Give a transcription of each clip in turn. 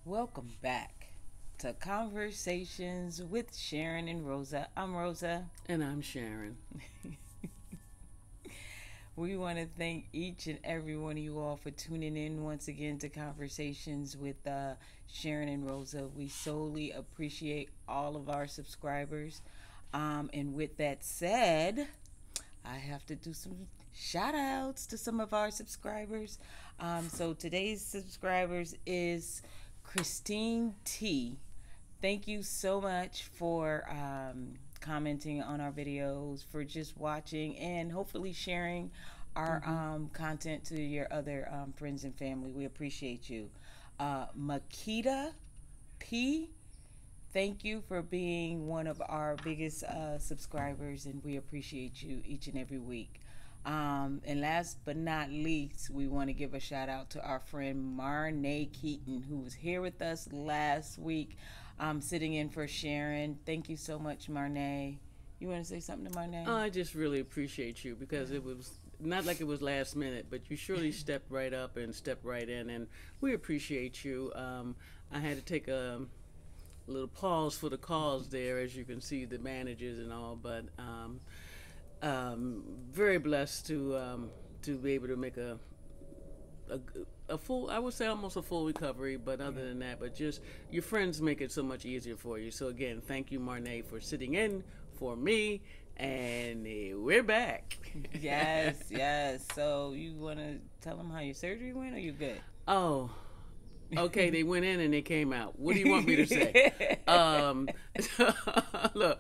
Welcome back to Conversations with Sharyn and Rosa. I'm Rosa. And I'm Sharyn. We want to thank each and every one of you all for tuning in once again to Conversations with Sharyn and Rosa. We solely appreciate all of our subscribers. And with that said, I have to do some shout outs to some of our subscribers. So today's subscribers is Christine T. Thank you so much for commenting on our videos, for just watching, and hopefully sharing our content to your other friends and family. We appreciate you. Makita P. Thank you for being one of our biggest subscribers, and we appreciate you each and every week. And last but not least, we want to give a shout out to our friend Marnee Keaton, who was here with us last week, sitting in for Sharyn. Thank you so much, Marnee. You want to say something to Marnee? I just really appreciate you because it was not like it was last minute, but you surely stepped right up and stepped right in, and we appreciate you. I had to take a little pause for the cause there, as you can see, the managers and all, but very blessed to be able to make a full, I would say almost a full recovery, but other than that, but just your friends make it so much easier for you. So again, thank you, Marnee, for sitting in for me, and we're back. Yes. So you want to tell them how your surgery went, or you good? Oh, okay, they went in and they came out. What do you want me to say? Look,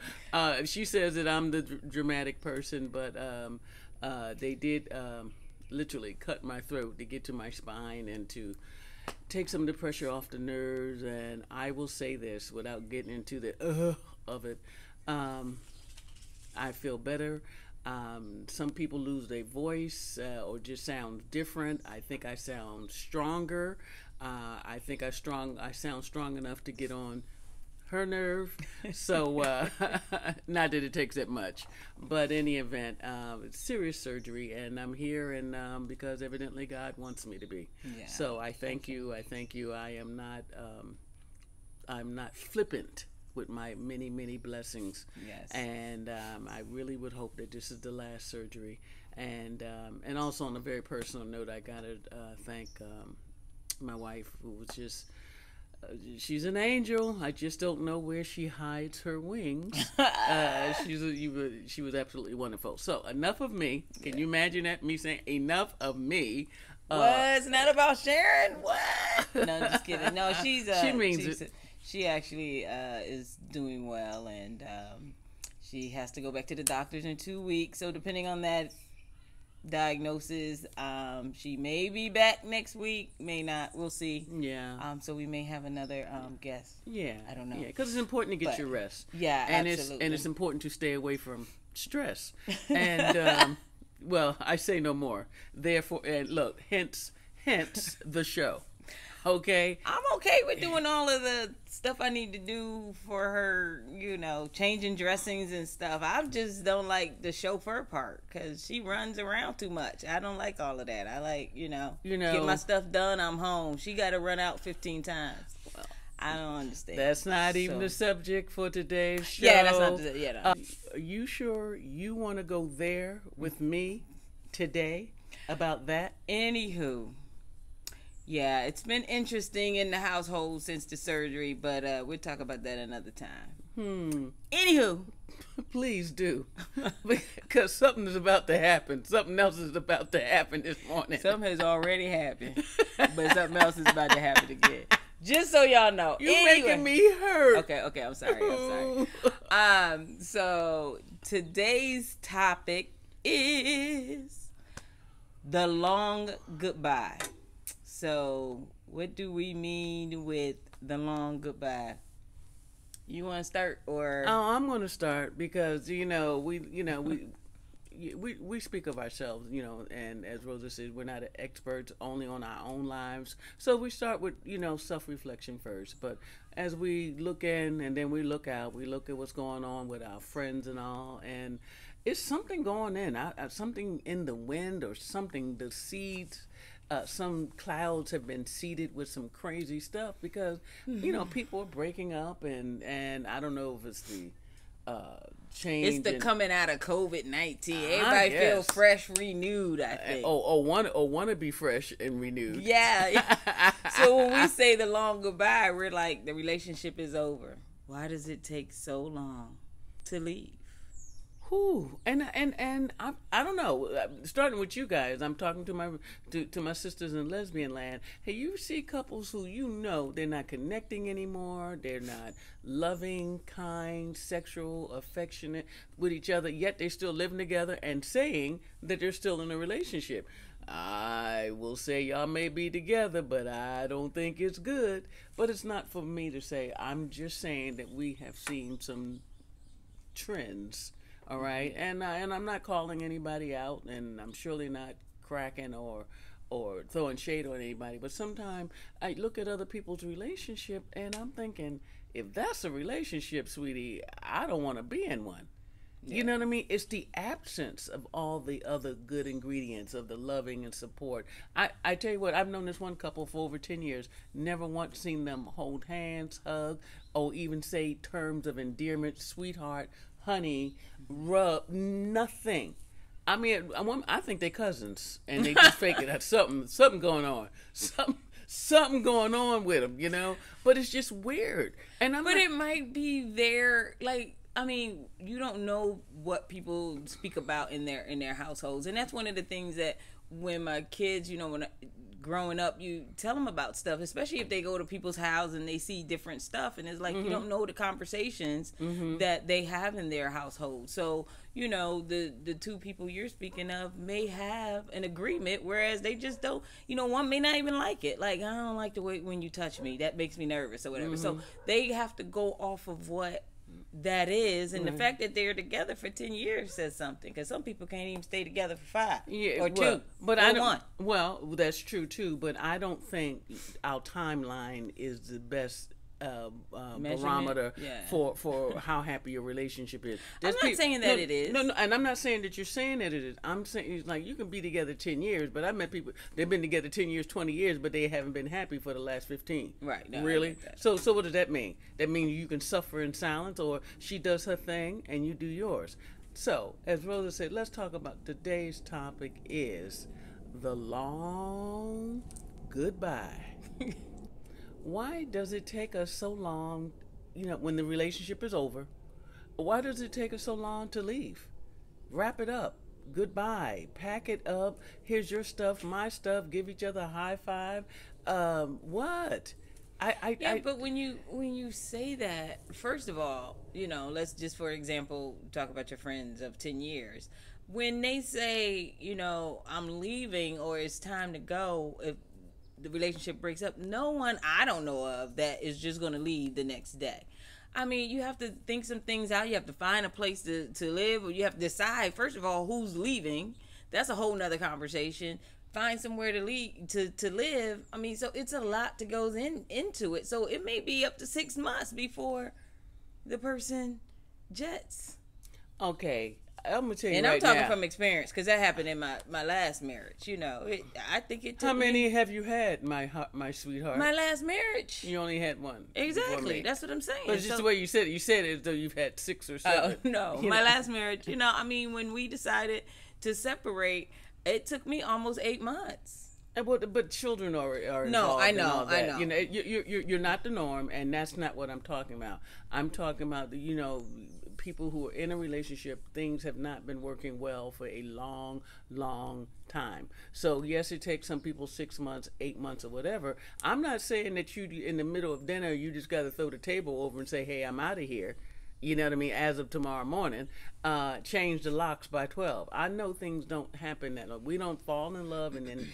she says that I'm the dramatic person, but they did literally cut my throat to get to my spine and to take some of the pressure off the nerves. And I will say this without getting into the of it. I feel better. Some people lose their voice or just sound different. I think I sound stronger. I think I sound strong enough to get on her nerve. So not that it takes that much, but in any event, it's serious surgery, and I'm here, and because evidently God wants me to be. Yeah. So I thank you. I thank you. I am not. I'm not flippant with my many blessings. Yes. And I really would hope that this is the last surgery. And also on a very personal note, I gotta thank my wife, who was just she's an angel. I just don't know where she hides her wings. She was absolutely wonderful. So enough of me. Can you imagine that, me saying enough of me? It's not about Sharyn. What? No, just kidding. No, she means it. She actually is doing well, and she has to go back to the doctors in 2 weeks. So depending on that diagnosis, she may be back next week, may not. We'll see. Yeah. So we may have another guest. Yeah. I don't know. Yeah, because it's important to get your rest. Yeah, and absolutely. It's important to stay away from stress. And well, I say no more. Therefore, and look, hence the show. Okay. I'm okay with doing all of the stuff I need to do for her, changing dressings and stuff. I just don't like the chauffeur part because she runs around too much. I don't like all of that. I like, get my stuff done, I'm home. She got to run out 15 times. Well, I don't understand. That's not even the subject for today's show. Yeah, that's not the, no. Are you sure you want to go there with me today about that? Anywho. Yeah, it's been interesting in the household since the surgery, but we'll talk about that another time. Anywho. Please do. Because something is about to happen. Something else is about to happen this morning. Something has already happened, but something else is about to happen again. Just so y'all know. You're making me hurt. Okay, I'm sorry. So today's topic is the long goodbye. So, what do we mean with the long goodbye? You want to start, or? Oh, I'm going to start because we speak of ourselves, and as Rosa said, we're not experts only on our own lives. So we start with self-reflection first. But as we look in and then we look out, we look at what's going on with our friends and all, and it's something going in, something in the wind, or something, the seeds some clouds have been seeded with some crazy stuff because people are breaking up, and I don't know if it's the change. It's the coming out of COVID-19. Everybody feel fresh, renewed. I think. Want to be fresh and renewed. Yeah. So when we say the long goodbye, we're like, the relationship is over. Why does it take so long to leave? Whew. And I don't know. Starting with you guys, I'm talking to my sisters in lesbian land. Hey, you see couples who they're not connecting anymore. They're not loving, kind, sexual, affectionate with each other. Yet they're still living together and saying that they're still in a relationship. I will say y'all may be together, but I don't think it's good. But it's not for me to say. I'm just saying that we have seen some trends. All right, and I'm not calling anybody out, and I'm surely not cracking or throwing shade on anybody. But sometimes I look at other people's relationship, and I'm thinking, if that's a relationship, sweetie, I don't want to be in one. Yeah. You know what I mean? It's the absence of all the other good ingredients of the loving and support. I tell you what, I've known this one couple for over 10 years. Never once seen them hold hands, hug, or even say terms of endearment, sweetheart, honey, rub, nothing. I mean, I think they're cousins, and they just fake it. That's something going on. Something going on with them, But it's just weird. It might be their, I mean, you don't know what people speak about in their households, and that's one of the things that when my kids, growing up, you tell them about stuff, especially if they go to people's house and they see different stuff, and it's like you don't know the conversations that they have in their household. So the two people you're speaking of may have an agreement, whereas they just don't. One may not even like it. Like, I don't like the way when you touch me, that makes me nervous or whatever. So they have to go off of what that is, and the fact that they're together for 10 years says something, because some people can't even stay together for 5 or 2 but or 1. Well, that's true too, but I don't think our timeline is the best barometer for how happy your relationship is. I'm not saying that it is. No, and I'm not saying that you're saying that it is. I'm saying, like, you can be together 10 years, but I met people, they've been together 10 years, 20 years, but they haven't been happy for the last 15. Right. No, really? So what does that mean? That means you can suffer in silence, or she does her thing and you do yours. So, as Rosa said, let's talk about today's topic is the long goodbye. Why does it take us so long, when the relationship is over, why does it take us so long to leave? Wrap it up. Goodbye. Pack it up. Here's your stuff, my stuff. Give each other a high five. What? But when you say that, first of all, let's just, for example, talk about your friends of 10 years. When they say, I'm leaving or it's time to go, if the relationship breaks up, no one I don't know of that is just going to leave the next day. I mean, you have to think some things out. You have to find a place to live, or you have to decide, first of all, who's leaving. That's a whole nother conversation. Find somewhere to live. I mean, so it's a lot that goes into it. So it may be up to 6 months before the person jets. Okay. I'm gonna tell you, and right I'm talking now, from experience, because that happened in my last marriage. I think it took How many have you had, my sweetheart? My last marriage. You only had one. Exactly. That's what I'm saying. But it's just the way you said it. You said it as though you've had 6 or 7. No, my last marriage. I mean, when we decided to separate, it took me almost 8 months. But children are no, I know, I know. You're not the norm, and that's not what I'm talking about. I'm talking about people who are in a relationship, things have not been working well for a long, long time. So yes, it takes some people 6 months, 8 months, or whatever. I'm not saying that you, in the middle of dinner, you just got to throw the table over and say, hey, I'm out of here. You know what I mean? As of tomorrow morning, change the locks by 12. I know things don't happen that way. We don't fall in love and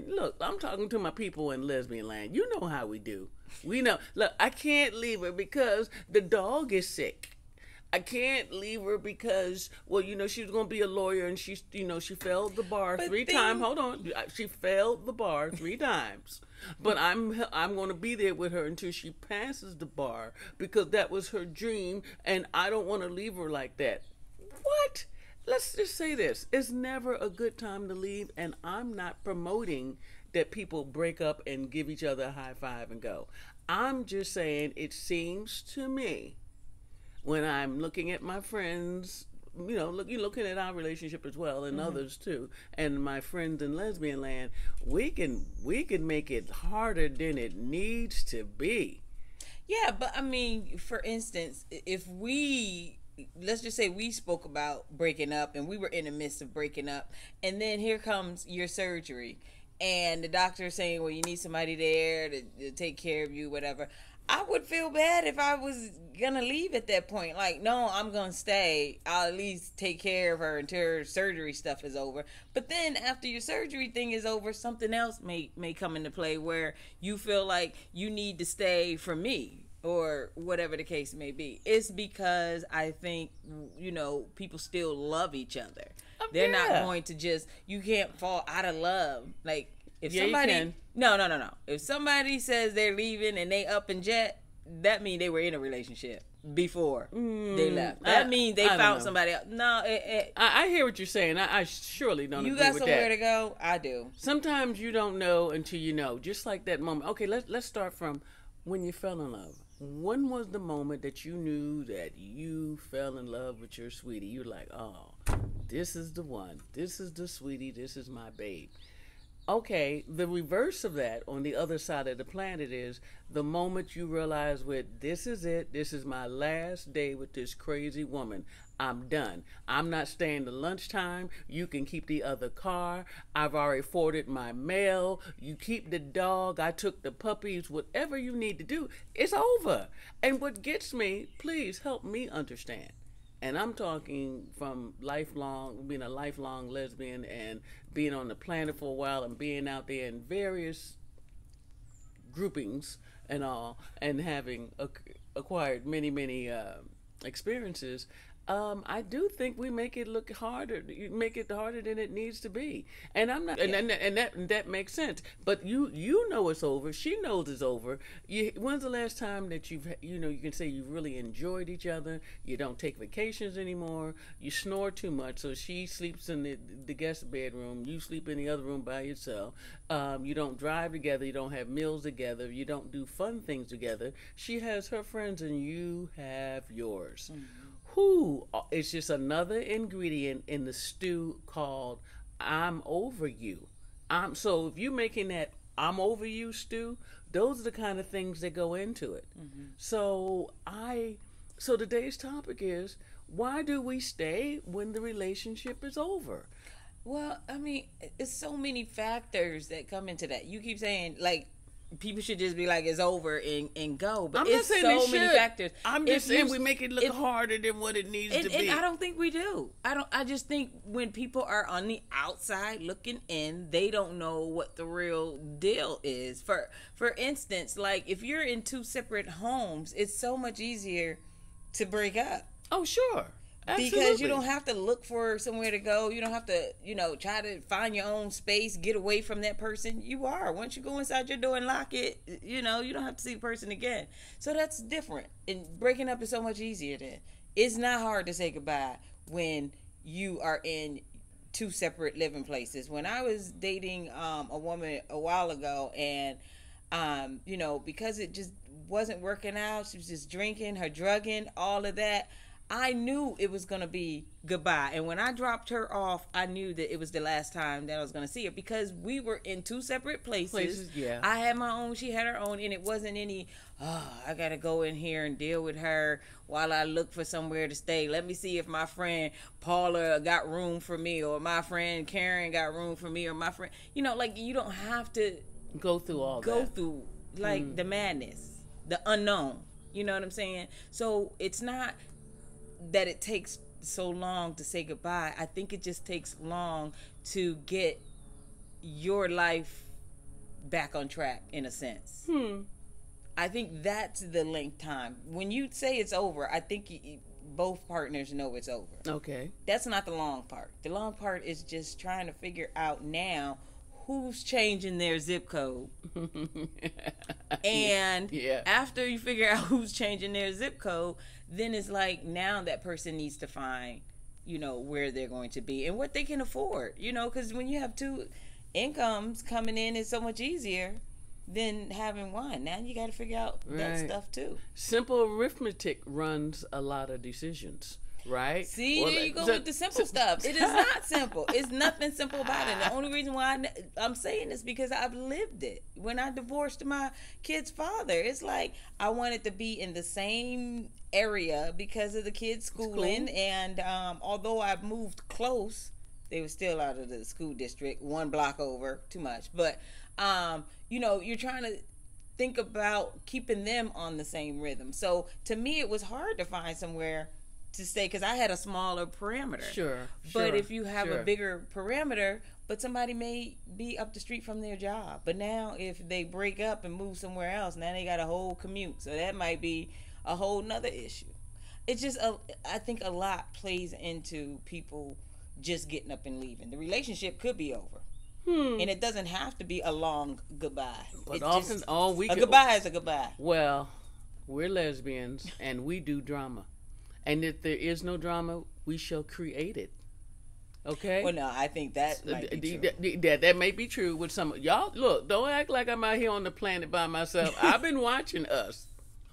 look, I'm talking to my people in lesbian land. You know how we do. We know. Look, I can't leave her because the dog is sick. I can't leave her because, she was going to be a lawyer, and she failed the bar 3 times. Hold on. She failed the bar 3 times. But I'm going to be there with her until she passes the bar, because that was her dream, and I don't want to leave her like that. What? Let's just say this. It's never a good time to leave, and I'm not promoting that people break up and give each other a high five and go. I'm just saying, it seems to me, when I'm looking at my friends, you're looking at our relationship as well, and others too, and my friends in lesbian land, we can make it harder than it needs to be. Yeah, but I mean, for instance, if let's just say we spoke about breaking up and we were in the midst of breaking up, and then here comes your surgery and the doctor is saying, well, you need somebody there to take care of you, whatever. I would feel bad if I was gonna leave at that point. Like, no, I'm gonna stay. I'll at least take care of her until her surgery stuff is over. But then after your surgery thing is over, something else may come into play where you feel like you need to stay for me, or whatever the case may be. It's because I think, people still love each other. They're not going to just, you can't fall out of love. Like, if somebody, no. If somebody says they're leaving and they up and jet, that means they were in a relationship before they left. That means they found somebody else. No, I hear what you're saying. I surely don't agree with that. You got somewhere to go? I do. Sometimes you don't know until you know. Just like that moment. Okay, let's start from when you fell in love. When was the moment that you knew that you fell in love with your sweetie? You're like, oh, this is the one. This is the sweetie. This is my babe. Okay, the reverse of that on the other side of the planet is the moment you realize this is it. This is my last day with this crazy woman. I'm done. I'm not staying to lunchtime. You can keep the other car. I've already forwarded my mail. You keep the dog. I took the puppies. Whatever you need to do, it's over. And what gets me, please help me understand. And I'm talking from being a lifelong lesbian and being on the planet for a while and being out there in various groupings and all, and having acquired many, many experiences. I do think we make it look harder. You make it harder than it needs to be, and I'm not. And that makes sense. But you know it's over. She knows it's over. When's the last time that you can say you really enjoyed each other? You don't take vacations anymore. You snore too much, so she sleeps in the guest bedroom. You sleep in the other room by yourself. You don't drive together. You don't have meals together. You don't do fun things together. She has her friends, and you have yours. Mm-hmm. It's just another ingredient in the stew called I'm over you. So if you're making that I'm over you stew, those are the kind of things that go into it. Mm-hmm. So today's topic is, why do we stay when the relationship is over? Well, I mean, it's so many factors that come into that. You keep saying, like, people should just be like, it's over and go. But it's so many factors. I'm just saying we make it look harder than what it needs to be. And I don't think we do. I just think when people are on the outside looking in, they don't know what the real deal is. For instance, like, if you're in two separate homes, it's so much easier to break up. Oh, sure. Absolutely. Because you don't have to look for somewhere to go. You don't have to, try to find your own space, get away from that person. You are. Once you go inside your door and lock it, you don't have to see the person again. So that's different. And breaking up is so much easier then. It's not hard to say goodbye when you are in two separate living places. When I was dating a woman a while ago, and, because it just wasn't working out, she was just drinking, her drugging, all of that, I knew it was going to be goodbye. And when I dropped her off, I knew that it was the last time that I was going to see her, because we were in two separate places. Yeah. I had my own, she had her own, and it wasn't any, I got to go in here and deal with her while I look for somewhere to stay. Let me see if my friend Paula got room for me, or my friend Karen got room for me, or my friend, you don't have to go through the madness, the unknown. You know what I'm saying? So it's not that it takes so long to say goodbye. I think it just takes long to get your life back on track, in a sense. I think that's the length time. When you say it's over, I think both partners know it's over. Okay. That's not the long part. The long part is just trying to figure out now who's changing their zip code. And after you figure out who's changing their zip code, then it's like, now that person needs to find, where they're going to be and what they can afford, because when you have two, incomes coming in is so much easier than having one. Now you got to figure out that stuff too. Simple arithmetic runs a lot of decisions. Right. See, well, there you go with the simple stuff. It is not simple. It's nothing simple about it. The only reason why I'm saying this because I've lived it. When I divorced my kid's father, it's like I wanted to be in the same area because of the kids' schooling. And although I moved close, they were still out of the school district, 1 block over, too much. But, you're trying to think about keeping them on the same rhythm. So to me, it was hard to find somewhere to stay because I had a smaller parameter. Sure. But if you have a bigger parameter, but somebody may be up the street from their job. But now if they break up and move somewhere else, now they got a whole commute. So that might be a whole nother issue. It's just, I think a lot plays into people just getting up and leaving. The relationship could be over. And it doesn't have to be a long goodbye. But often, a goodbye is a goodbye. Well, we're lesbians and we do drama. And if there is no drama, we shall create it. Okay? Well, no, I think that might be true. That may be true with some. Y'all, look, don't act like I'm out here on the planet by myself. I've been watching us.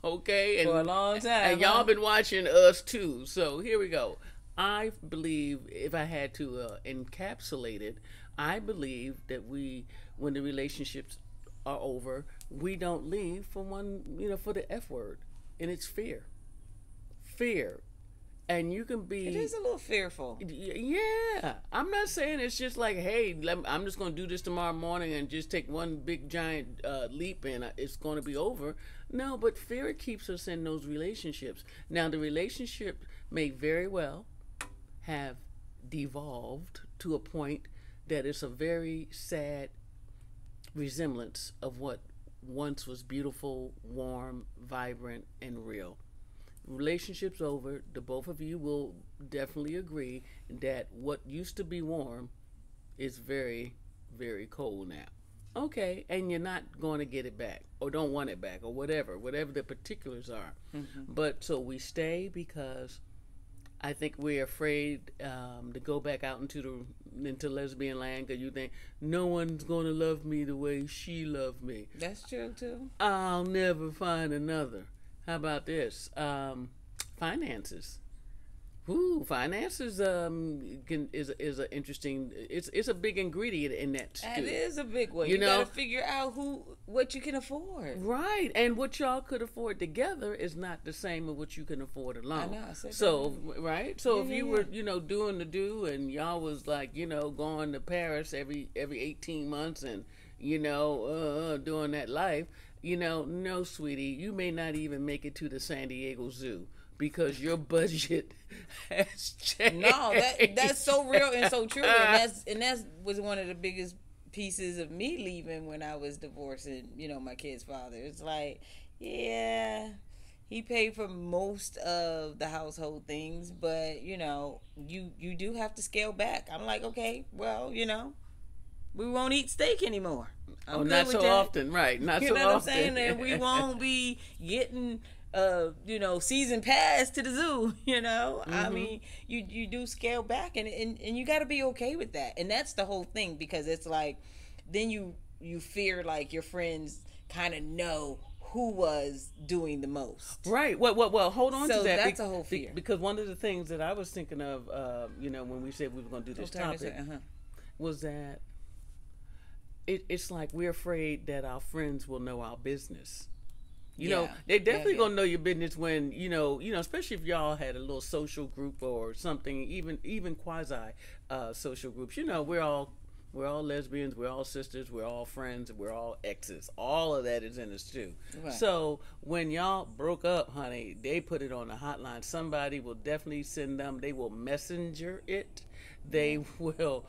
Okay? For a long time. And y'all been watching us too. So here we go. I believe, if I had to encapsulate it, I believe that when the relationships are over, we don't leave for for the F word. And it's fear. And you can be, it is a little fearful. Yeah, I'm not saying it's just like, hey, I'm just going to do this tomorrow morning and just take one big giant leap and it's going to be over. No, but fear keeps us in those relationships. Now the relationship may very well have devolved to a point that it's a very sad resemblance of what once was beautiful, warm, vibrant, and real. Relationship's over. The both of you will definitely agree that what used to be warm is very, very cold now. Okay, and you're not going to get it back or don't want it back or whatever the particulars are. But so we stay because I think we're afraid to go back out into lesbian land because you think no one's going to love me the way she loved me. That's true too. I'll never find another. How about this? Finances. Finances is an interesting. It's a big ingredient in that stew. That is a big one. You got to figure out what you can afford. Right, and what y'all could afford together is not the same as what you can afford alone. I know. I said so that. Right. So if you were doing the do and y'all was like going to Paris every 18 months and doing that life. No, sweetie, you may not even make it to the San Diego Zoo because your budget has changed. No, that's so real and so true, and that was one of the biggest pieces of me leaving when I was divorcing, my kid's father. It's like, yeah, he paid for most of the household things, but you do have to scale back. I'm like, okay, well, we won't eat steak anymore. Not so often, right? Not so often. You know what I'm saying? And we won't be getting, season pass to the zoo. I mean, you do scale back, and you got to be okay with that. And that's the whole thing, because it's like, then you fear like your friends kind of know who was doing the most. Right. Well. Hold on to that. So that's a whole fear. Because one of the things that I was thinking of, when we said we were going to do this topic, was that. It's like we're afraid that our friends will know our business. They're definitely gonna know your business when especially if y'all had a little social group or something, even quasi social groups. We're all lesbians, we're all sisters, we're all friends, we're all exes. All of that is in us too. Right. So when y'all broke up, honey, they put it on the hotline. Somebody will definitely send them. They will messenger it. They will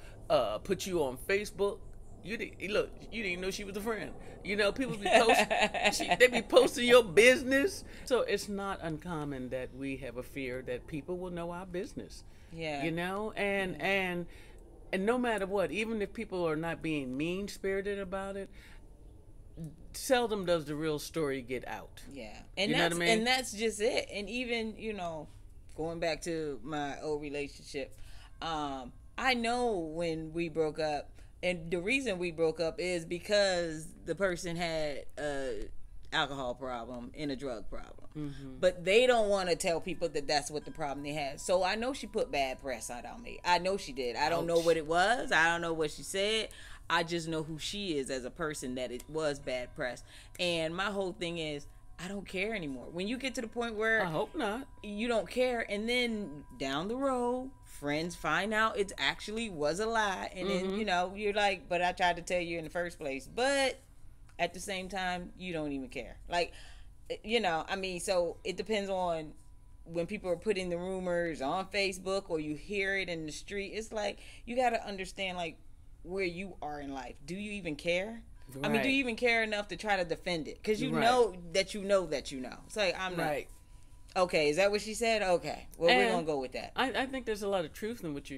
put you on Facebook. You didn't know she was a friend. People be posting, they be posting your business. So it's not uncommon that we have a fear that people will know our business. Yeah. And no matter what, even if people are not being mean-spirited about it, seldom does the real story get out. Yeah. And and that's just it. And even, going back to my old relationship, I know when we broke up, And the reason we broke up is because the person had a alcohol problem and a drug problem. But they don't want to tell people that that's what the problem they had. So I know she put bad press out on me. I know she did. I don't know what it was. I don't know what she said. I just know who she is as a person, that it was bad press. And my whole thing is, I don't care anymore. When you get to the point where I hope not, you don't care, and then down the road, friends find out it actually was a lie, and then you're like, but I tried to tell you in the first place. But at the same time, you don't even care. Like, so it depends on when people are putting the rumors on Facebook or you hear it in the street. It's like, you got to understand, like, where you are in life. Do you even care? Right. I mean, do you even care enough to try to defend it? Because you know that you know that you know. It's like, I'm not. Right. Okay, is that what she said? Okay, well, we're gonna go with that. I think there's a lot of truth in what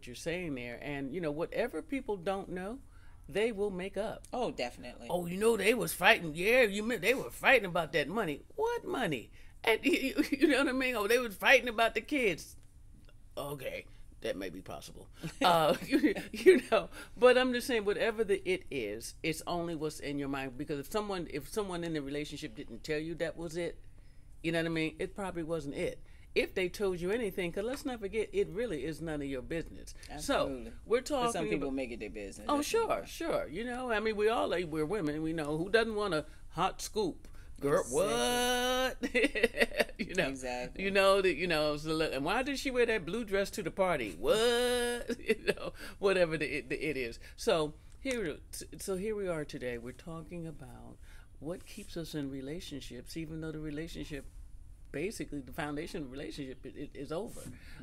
you're saying there, and whatever people don't know, they will make up. Oh, definitely. Oh, they was fighting. Yeah, they were fighting about that money. What money? And you know what I mean? Oh, they was fighting about the kids. Okay, that may be possible. But I'm just saying, whatever it is, it's only what's in your mind. Because if someone in the relationship didn't tell you that was it, you know what I mean? It probably wasn't it. If they told you anything, because let's not forget, it really is none of your business. Absolutely. So we're talking. But some people make it their business. Oh, sure. I mean, we're women. We know who doesn't want a hot scoop. Girl, what? Exactly. So and why did she wear that blue dress to the party? What? Whatever it is. So here we are today. We're talking about what keeps us in relationships, even though the relationship, basically the foundation of the relationship is over.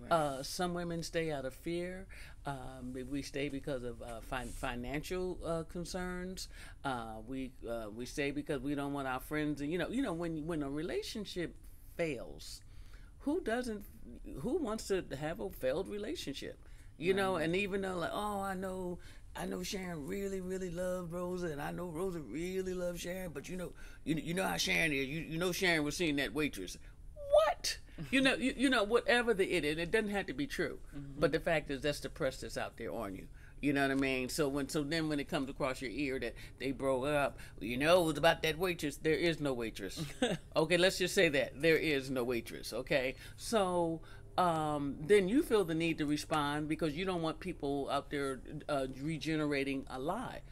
Right. Some women stay out of fear. We stay because of financial concerns. We stay because we don't want our friends. And when a relationship fails, who wants to have a failed relationship? And even though, like, oh, I know Sharyn really, really loved Rosa, and I know Rosa really loves Sharyn, but you know how Sharyn is. You know Sharyn was seeing that waitress. What? Whatever it is, it doesn't have to be true. Mm-hmm. But the fact is, that's the press that's out there on you. You know what I mean? So then when it comes across your ear that they broke up, it was about that waitress. There is no waitress. Okay, let's just say that there is no waitress. Okay, so. Then you feel the need to respond because you don't want people out there regenerating a lie.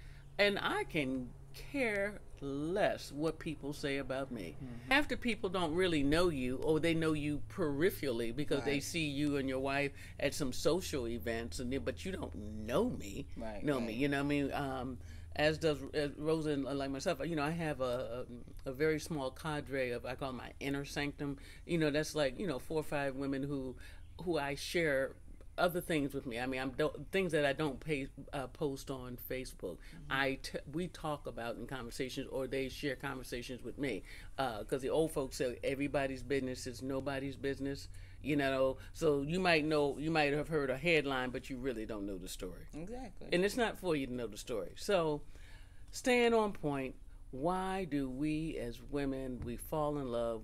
And I can care less what people say about me. Mm-hmm. After people don't really know you, or they know you peripherally because they see you and your wife at some social events, but you don't know me. Right. Me. You know what I mean? As does Rosa and like myself, I have a very small cadre of, I call my inner sanctum. That's like 4 or 5 women who I share other things with me. I mean, things that I don't post on Facebook. Mm-hmm. We talk about in conversations, or they share conversations with me. Because the old folks say everybody's business is nobody's business. So you might have heard a headline, but you really don't know the story. Exactly. And it's not for you to know the story. So, staying on point, why do we as women, we fall in love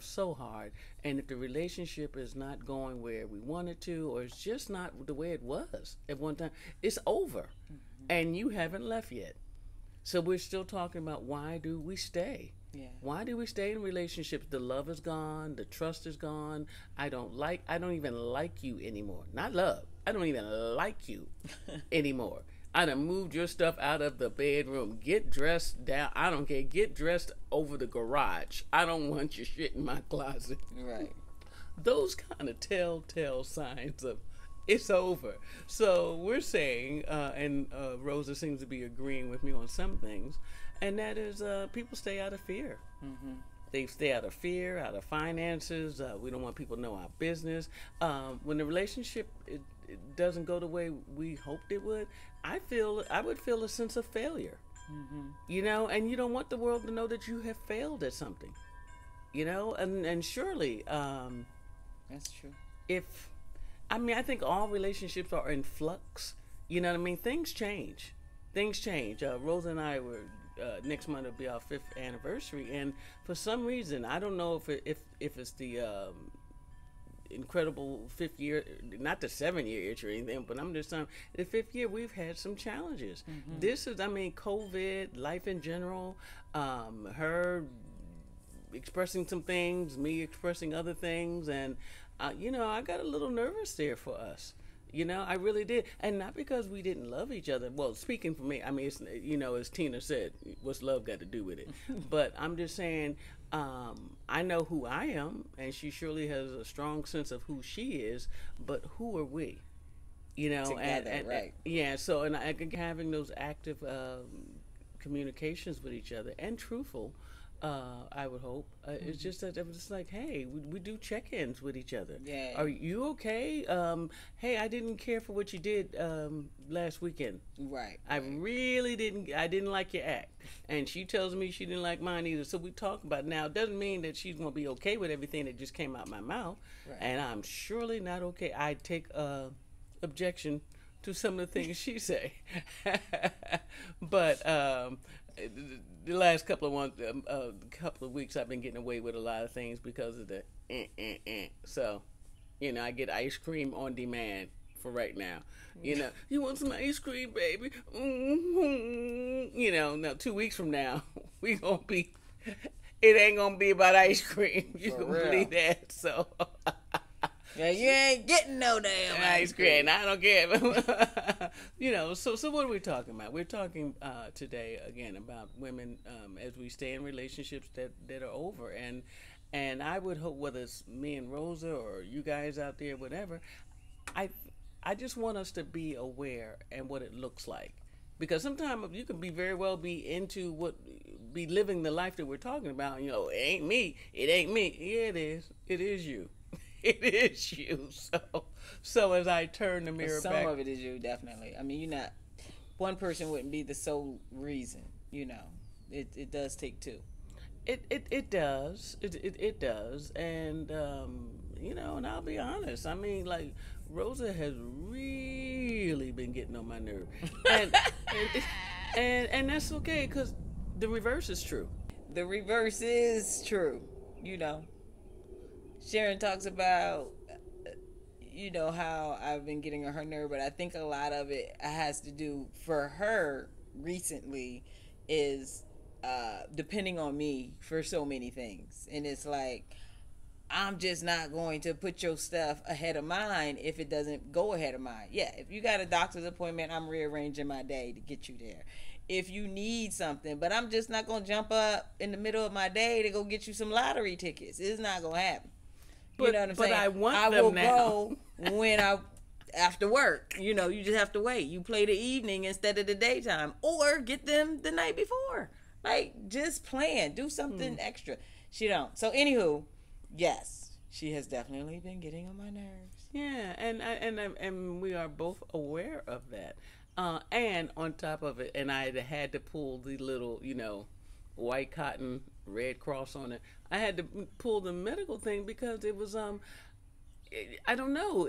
so hard, and if the relationship is not going where we want it to, or it's just not the way it was at one time, it's over. Mm-hmm. And you haven't left yet. So we're still talking about, why do we stay? Yeah. Why do we stay in relationships? The love is gone. The trust is gone. I don't even like you anymore. Not love. I don't even like you anymore. I done moved your stuff out of the bedroom. Get dressed down. I don't care. Get dressed over the garage. I don't want your shit in my closet. Right. Those kind of telltale signs of it's over. So we're saying, and Rosa seems to be agreeing with me on some things, and that is people stay out of fear. Mm-hmm. They stay out of fear, out of finances. We don't want people to know our business. When the relationship it doesn't go the way we hoped it would, I would feel a sense of failure. Mm-hmm. And you don't want the world to know that you have failed at something. And surely, that's true. I think all relationships are in flux. You know what I mean? Things change. Rosa and I were next month will be our 5th anniversary, and for some reason, I don't know if it's the incredible 5th year, not the 7 year itch or anything, but I'm just saying the 5th year we've had some challenges. This is, I mean, COVID, life in general, her expressing some things, me expressing other things, and you know, I got a little nervous there for us. You know, I really did, and not because we didn't love each other. Well, speaking for me, I mean, it's, you know, as Tina said, what's love got to do with it? But I'm just saying, I know who I am, and she surely has a strong sense of who she is. But who are we? You know, Together, and right? Yeah. So, and having those active communications with each other and truthful. I would hope. It's just that it was just like, hey, we do check-ins with each other. Yeah. Are you okay? Hey, I didn't care for what you did last weekend. Right. I really didn't. I didn't like your act, and she tells me she didn't like mine either. So we talk about it. Now. It doesn't mean that she's gonna be okay with everything that just came out my mouth, Right. and I'm surely not okay. I take objection to some of the things she say, but. The last couple of weeks, I've been getting away with a lot of things because of the So, you know, I get ice cream on demand for right now. You know, you want some ice cream, baby? Mm-hmm. You know, now 2 weeks from now, we gonna be. It ain't gonna be about ice cream. You For can real. believe that. So. Yeah, you ain't getting no damn Ice cream. I don't care. You know, so what are we talking about? We're talking today again about women as we stay in relationships that are over, and I would hope, whether it's me and Rosa or you guys out there, whatever, I just want us to be aware and what it looks like, because sometimes you can be very well be living the life that we're talking about. You know, it ain't me. It ain't me. Yeah, it is. It is you. It is you. So as I turn the mirror Some back, of it is you, definitely. I mean, you're not. One person wouldn't be the sole reason. You know, it does take two. it does. It does, and you know, and I'll be honest. I mean, like, Rosa has really been getting on my nerve, and that's okay, because the reverse is true. The reverse is true. You know, Sharyn talks about, you know, how I've been getting on her nerve, but I think a lot of it has to do, for her recently, is depending on me for so many things. And it's like, I'm just not going to put your stuff ahead of mine if it doesn't go ahead of mine. Yeah, if you got a doctor's appointment, I'm rearranging my day to get you there. If you need something, but I'm just not going to jump up in the middle of my day to go get you some lottery tickets. It's not going to happen. You know what I'm saying? But I want I them will now. go when after work. You know, you just have to wait. You play the evening instead of the daytime, or get them the night before. Like, just plan, do something extra. She don't. So anywho, yes, she has definitely been getting on my nerves. Yeah, and we are both aware of that. And on top of it, and I had to pull the little, you know, white cotton red cross on it. I had to pull the medical thing because it was I don't know,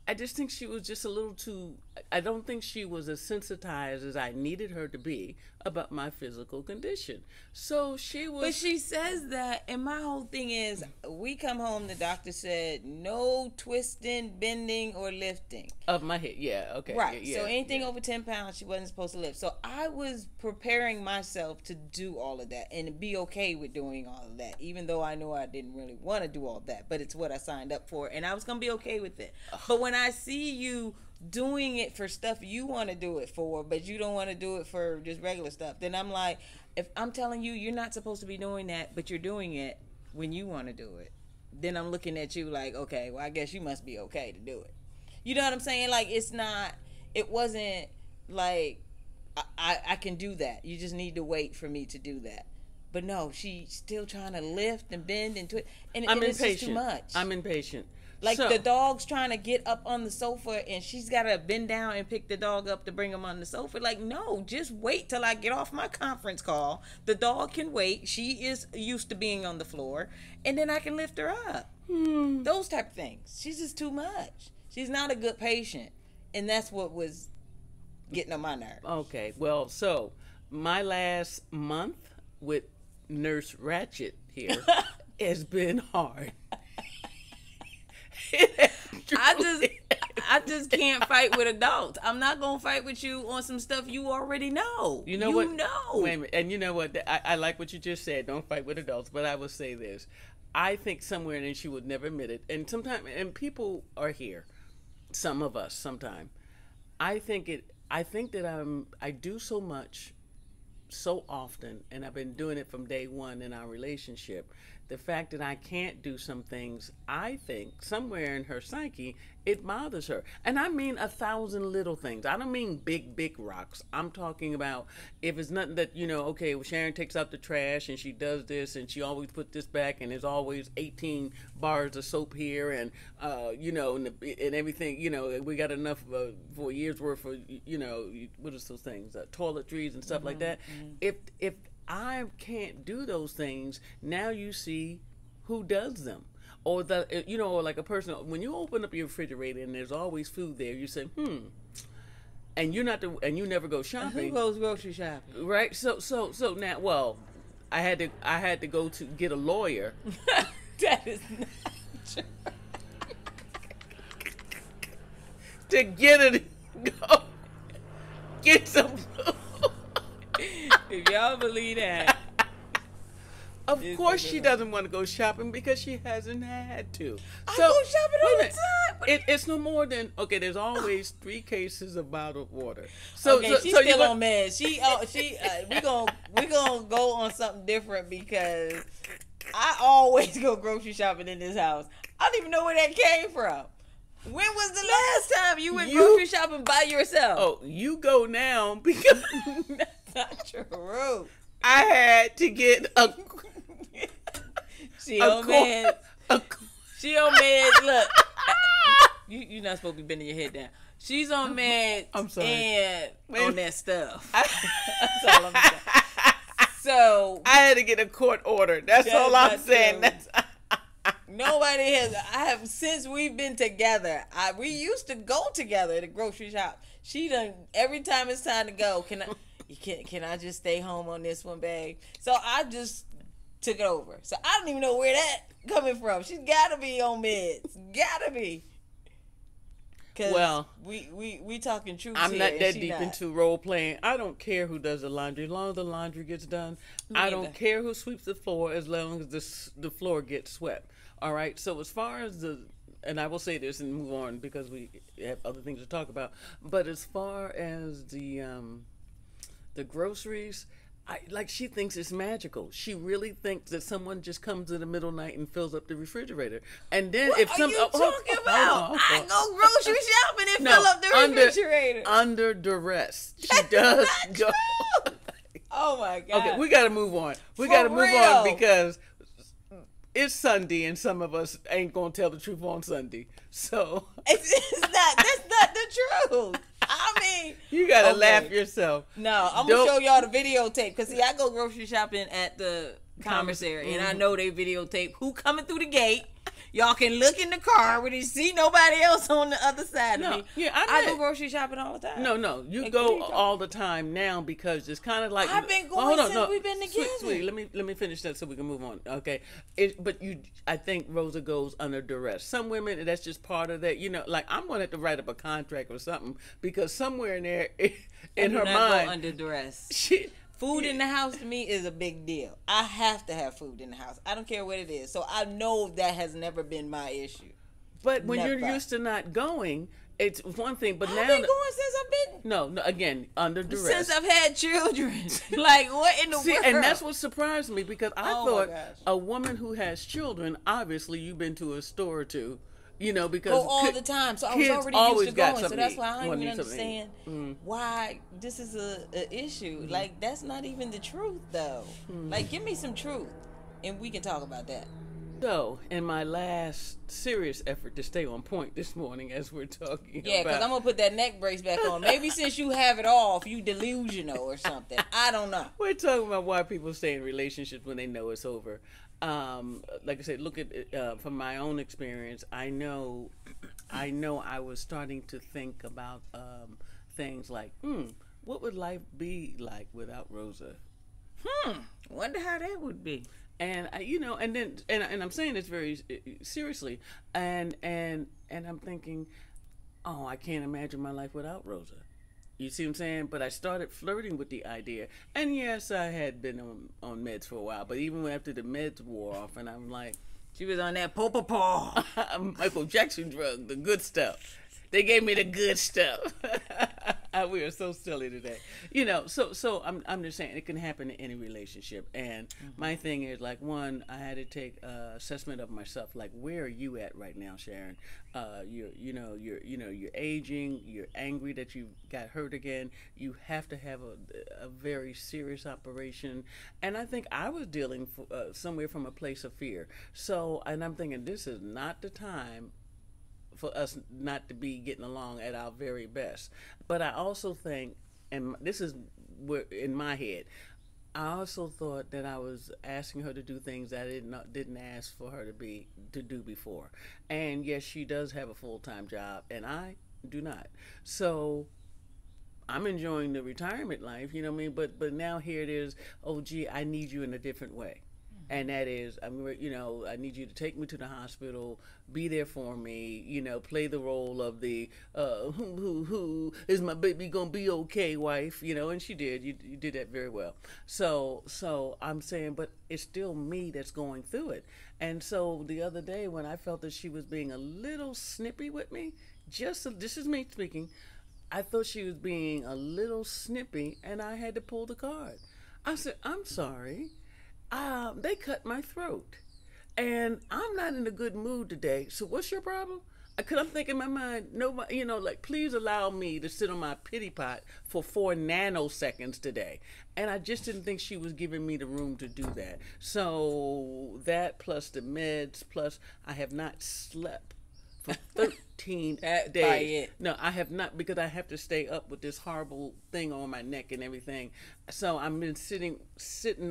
I just think she was just a little too. I don't think she was as sensitized as I needed her to be about my physical condition. So she was. But she says that, and my whole thing is, we come home, the doctor said no twisting, bending, or lifting Of my head, yeah, okay. right. Yeah, So anything yeah. over 10 pounds, she wasn't supposed to lift. So I was preparing myself to do all of that and be okay with doing all of that, even though I knew I didn't really want to do all that. But it's what I signed up for, and I was gonna be okay with it. But when I see you doing it for stuff you want to do it for, but you don't want to do it for just regular stuff, then I'm like, if I'm telling you you're not supposed to be doing that, but you're doing it when you want to do it, then I'm looking at you like, okay, well, I guess you must be okay to do it. You know what I'm saying? Like, it wasn't like I can do that. You just need to wait for me to do that. But no, she's still trying to lift and bend and twist, and it's just too much. I'm impatient. Like, So- the dog's trying to get up on the sofa, and she's got to bend down and pick the dog up to bring him on the sofa. Like, no, just wait till I get off my conference call. The dog can wait. She is used to being on the floor, and then I can lift her up. Those type of things. She's just too much. She's not a good patient, and that's what was getting on my nerves. Okay, well, so my last month with Nurse Ratchet here has been hard. I just can't fight with adults. I'm not gonna fight with you on some stuff you already know. You know what? Wait a minute. And you know what? I like what you just said. Don't fight with adults. But I will say this. I think somewhere, and she would never admit it. And sometimes, and people are here. Some of us, sometime. I think that I do so much, so often, and I've been doing it from day one in our relationship. The fact that I can't do some things, I think somewhere in her psyche, it bothers her. And I mean 1,000 little things. I don't mean big rocks. I'm talking about if it's nothing that, okay, well, Sharyn takes out the trash and she does this and she always puts this back and there's always 18 bars of soap here and, and everything, we got enough for a year's worth of, what are those things, toiletries and stuff like that. If I can't do those things, now you see who does them. Or or like a person, when you open up your refrigerator and there's always food there, you say, and you never go shopping. Who goes grocery shopping? Right? So now, well, I had to go to get a lawyer. That is not true. To go get some food. If y'all believe that. Of course she doesn't want to go shopping because she hasn't had to. I go shopping all the time. It's no more than, okay, there's always 3 cases of bottled water. She's still on meds. We gonna go on something different because I always go grocery shopping in this house. I don't even know where that came from. When was the last time you went grocery shopping by yourself? Oh, you go now because that's not true. I had to get a She on meds. She on meds. Look, you're not supposed to be bending your head down. She's on meds. I'm sorry. And on that stuff. That's all I'm saying. So I had to get a court order. That's all I'm saying. Nobody has. Since we've been together. We used to go together at the grocery shop. She done every time it's time to go. Can I just stay home on this one, babe? So I just took it over. So I don't even know where that coming from. She's got to be on meds. Got to be. Well, we talking truth. I'm here, not that deep into role playing. I don't care who does the laundry, as long as the laundry gets done. I don't care who sweeps the floor, as long as the floor gets swept. All right. So as far as and I will say this and move on because we have other things to talk about. But as far as the groceries, she thinks it's magical. She really thinks that someone just comes in the middle of the night and fills up the refrigerator. And then what are you talking about? I go grocery shopping and fill up the refrigerator. Under duress. She does go. Oh my God. Okay, we got to move on. We got to move on because it's Sunday and some of us ain't going to tell the truth on Sunday. So that's not the truth. I mean, you gotta laugh yourself. No, I'm gonna show y'all the videotape because I go grocery shopping at the commissary and I know they videotape who coming through the gate. Y'all can look in the car when you see nobody else on the other side of me. Yeah, I go grocery shopping all the time. No, you go all the time now because it's kind of like I've been going since we've been together. Sweet, let me finish that so we can move on. Okay, I think Rosa goes under duress. Some women, that's just part of that. Like I'm gonna have to write up a contract or something because somewhere in there, in her mind, go under duress. Food in the house to me is a big deal. I have to have food in the house. I don't care what it is. So I know that has never been my issue. But when you're used to not going, it's one thing. But I've now been going since I've been. No, again, under duress. Since I've had children. Like, what in the world? And that's what surprised me because I thought a woman who has children, obviously you've been to a store or two. Because go all the time. So I was already used to going. So that's why I don't even understand why this is a issue. Like, that's not even the truth, though. Like, give me some truth, and we can talk about that. So, in my last serious effort to stay on point this morning as we're talking Yeah, because I'm going to put that neck brace back on. Maybe since you have it off, you delusional or something. I don't know. We're talking about why people stay in relationships when they know it's over. Like I said, look at it, from my own experience. I know I was starting to think about things like, what would life be like without Rosa? Wonder how that would be. And you know, and then and I'm saying this very seriously, and I'm thinking, oh, I can't imagine my life without Rosa. You see what I'm saying? But I started flirting with the idea, and yes, I had been on meds for a while. But even after the meds wore off, and I'm like, She was on that paw. Michael Jackson drug, the good stuff. They gave me the good stuff. We are so silly today, you know. So I'm just saying it can happen in any relationship. And my thing is like, one, I had to take assessment of myself. Like, where are you at right now, Sharyn? You're aging. You're angry that you got hurt again. You have to have a very serious operation. And I think I was dealing somewhere from a place of fear. So, and I'm thinking this is not the time for us not to be getting along at our very best. But I also think, and this is in my head, I also thought that I was asking her to do things that I didn't ask for her to do before. And yes, she does have a full-time job, and I do not. So I'm enjoying the retirement life, you know what I mean? But now here it is. Oh, gee, I need you in a different way. And that is, I need you to take me to the hospital, be there for me, play the role of the, who is my baby gonna be okay, wife, and she did. You did that very well. So I'm saying, but it's still me that's going through it. And so the other day when I felt that she was being a little snippy with me, this is me speaking, I thought she was being a little snippy, and I had to pull the card. I said, I'm sorry. They cut my throat, and I'm not in a good mood today. So what's your problem? Because I'm thinking in my mind, nobody, please allow me to sit on my pity pot for 4 nanoseconds today. And I just didn't think she was giving me the room to do that. So that plus the meds, plus I have not slept for 13 days. No, I have not, because I have to stay up with this horrible thing on my neck and everything. So I've been sitting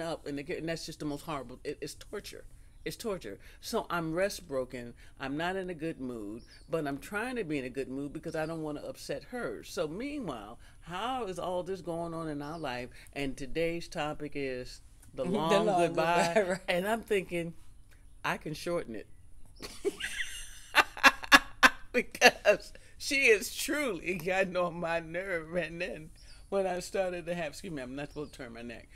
up, and that's just the most horrible. It's torture. It's torture. So I'm rest broken. I'm not in a good mood, but I'm trying to be in a good mood because I don't want to upset her. So meanwhile, how is all this going on in our life? And today's topic is the long goodbye. Right. And I'm thinking, I can shorten it. Because she is truly gotten on my nerve. And then when I started to have, excuse me, I'm not supposed to turn my neck.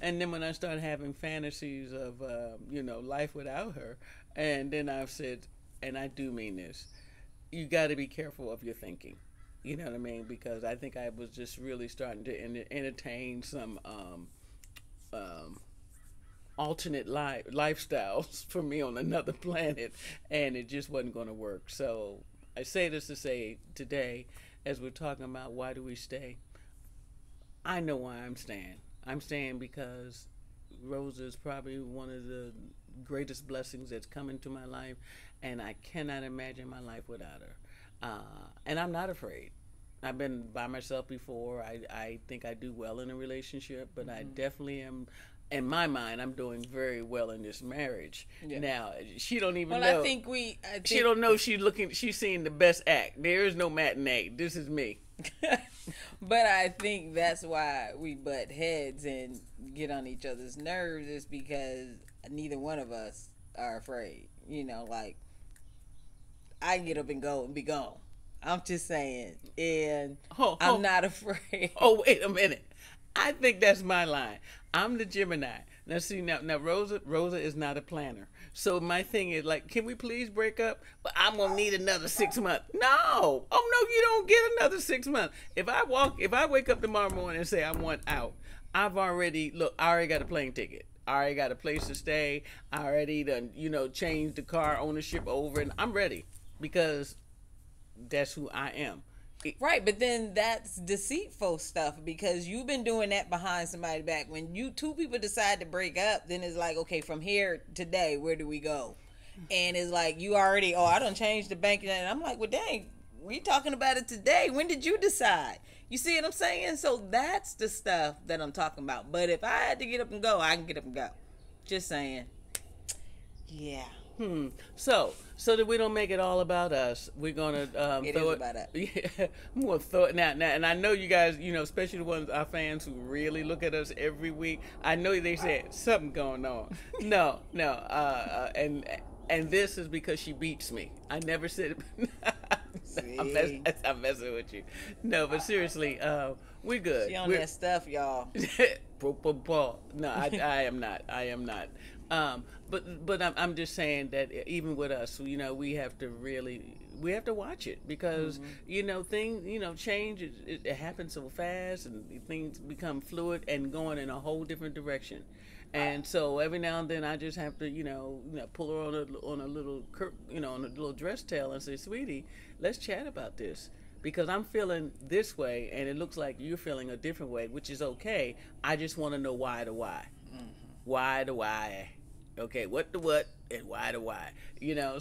And then when I started having fantasies of, life without her, and then I've said, and I do mean this, you got to be careful of your thinking. You know what I mean? Because I think I was just really starting to entertain some alternate lifestyles for me on another planet, and it just wasn't going to work. So I say this to say today, as we're talking about why do we stay, I know why I'm staying. I'm staying because Rosa is probably one of the greatest blessings that's come into my life, and I cannot imagine my life without her. And I'm not afraid. I've been by myself before. I think I do well in a relationship, but I definitely am. In my mind, I'm doing very well in this marriage. Yeah. Now, she don't even know. I think she don't know she's seeing the best act. There is no matinee. This is me. But I think that's why we butt heads and get on each other's nerves, is because neither one of us are afraid. I can get up and go and be gone. I'm just saying. And I'm not afraid. Oh, wait a minute. I think that's my line. I'm the Gemini. Now see, now Rosa is not a planner. So my thing is like, can we please break up? But I'm gonna need another 6 months. No. Oh no, you don't get another 6 months. If I wake up tomorrow morning and say I want out, I already got a plane ticket. I already got a place to stay. I already done, changed the car ownership over, and I'm ready because that's who I am. Right, but then that's deceitful stuff, because you've been doing that behind somebody's back. When two people decide to break up, then it's like, okay, from here today, where do we go? And it's like, you already, I done changed the bank. And I'm like, well, dang, we talking about it today. When did you decide? You see what I'm saying? So that's the stuff that I'm talking about. But if I had to get up and go, I can get up and go. Just saying. Yeah. So that we don't make it all about us, we're gonna It throw is it. about us. Yeah, more throw it now. And I know you guys, especially the ones our fans who really look at us every week. I know they said something going on. No, no, and this is because she beats me. I never said. See? I'm messing with you. No, but seriously, we're good. She on We're, that stuff, y'all. No, I am not. I am not. But I'm just saying that even with us, we have to watch it because things change. It happens so fast, and things become fluid and going in a whole different direction. And so every now and then I just have to pull her on a little on a little dress tail and say, sweetie, let's chat about this. Because I'm feeling this way, and it looks like you're feeling a different way, which is okay. I just want to know why the why. Why the why. Okay, what the what and why the why.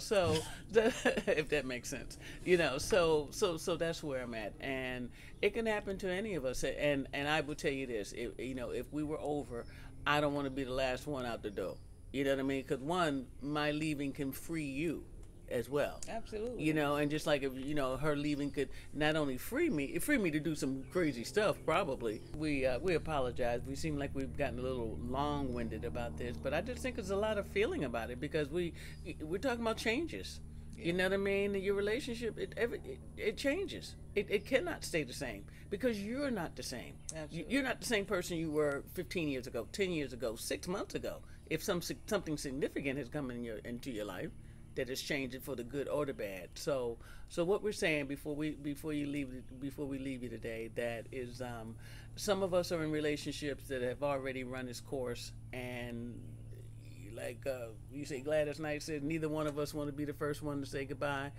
So if that makes sense. So that's where I'm at. And it can happen to any of us. And I will tell you this, if we were over, I don't want to be the last one out the door. You know what I mean? Because one, my leaving can free you as well. Absolutely. And just like if her leaving could not only free me to do some crazy stuff. Probably we apologize. We seem like we've gotten a little long-winded about this, but I just think there's a lot of feeling about it because we're talking about changes. Yeah. You know what I mean? Your relationship it changes. It cannot stay the same because you're not the same. Absolutely. You're not the same person you were 15 years ago, 10 years ago, 6 months ago. If something significant has come into your life, that is changing for the good or the bad. So what we're saying before we leave you today, that is some of us are in relationships that have already run its course, and like you say, Gladys Knight said, neither one of us want to be the first one to say goodbye,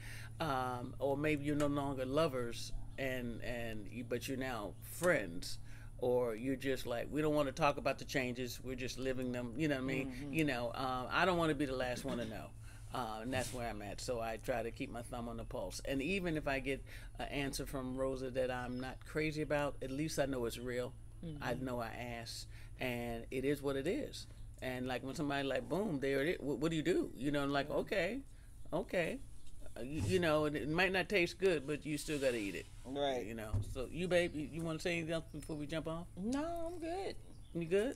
or maybe you're no longer lovers but you're now friends. Or you're just like, we don't want to talk about the changes, we're just living them. You know what I mean? Mm-hmm. I don't want to be the last one to know. And that's where I'm at. So I try to keep my thumb on the pulse. And even if I get an answer from Rosa that I'm not crazy about, at least I know it's real. Mm-hmm. I know I asked, and it is what it is. And like when somebody like, boom, there it is. What do you do? Like, okay. It might not taste good, but you still got to eat it. Right. So you, babe, you want to say anything else before we jump on? No, I'm good. You good?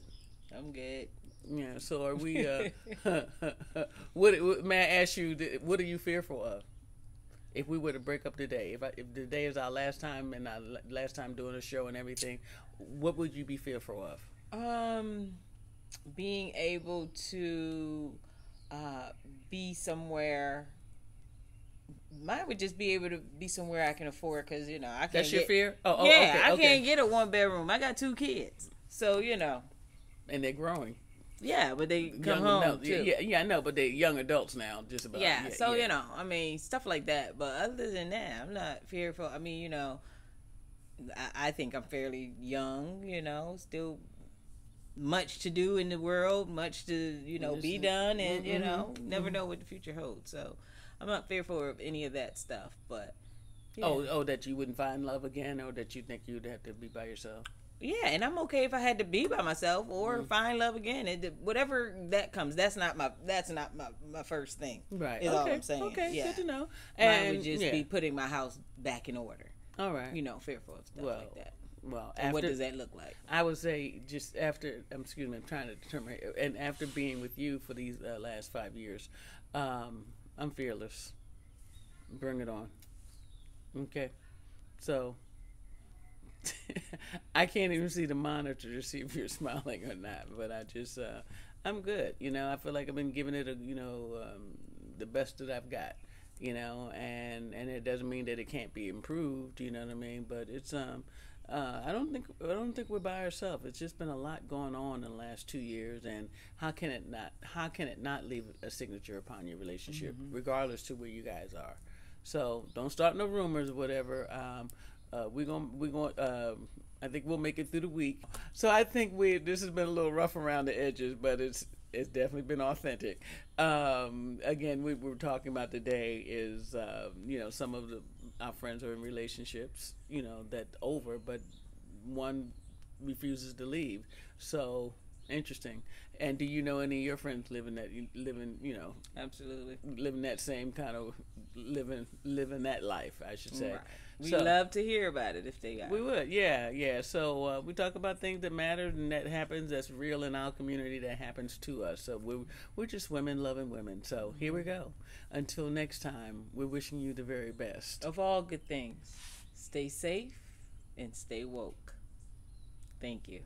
I'm good. Yeah, so are we, what may I ask you, what are you fearful of? If we were to break up today, if today is our last time and our last time doing a show and everything, what would you be fearful of? Being able to be somewhere. Mine would just be able to be somewhere I can afford, because I can't. That's your fear? Oh, yeah, okay, I can't get a 1-bedroom. I got 2 kids, so And they're growing. Yeah, but they come young home adults. too. Yeah, I know, but they're young adults now, just about. Yeah, so I mean, stuff like that. But other than that, I'm not fearful. I mean, I think I'm fairly young. Still much to do in the world, much to be done, and never know what the future holds. So I'm not fearful of any of that stuff. But yeah. That you wouldn't find love again, or that you think you'd have to be by yourself. Yeah, and I'm okay if I had to be by myself or find love again. Whatever that comes, that's not my first thing. Right. Is all I'm saying. Okay, yeah. Good to know. And mine would just be putting my house back in order. All right. Fearful of stuff like that. Well, what does that look like? I would say just after, I'm trying to determine, and after being with you for these last 5 years, I'm fearless. Bring it on. Okay. So I can't even see the monitor to see if you're smiling or not, but I just I'm good. I feel like I've been giving it the best that I've got, and it doesn't mean that it can't be improved, you know what I mean, but it's I don't think we're by ourselves. It's just been a lot going on in the last 2 years, and how can it not leave a signature upon your relationship, regardless to where you guys are. So don't start no rumors or whatever. We're going. I think we'll make it through the week. So I think this has been a little rough around the edges, but it's definitely been authentic. Again, we were talking about today is some of our friends are in relationships, that over, but one refuses to leave. So Interesting. And do you know any of your friends living, Absolutely. living that same kind of living that life, I should say. Right. We So love to hear about it if they got we it. would, yeah, yeah. So we talk about things that matter and that happens, that's real in our community, that happens to us. So we're just women loving women. So here we go. Until next time, we're wishing you the very best. Of all good things, stay safe and stay woke. Thank you.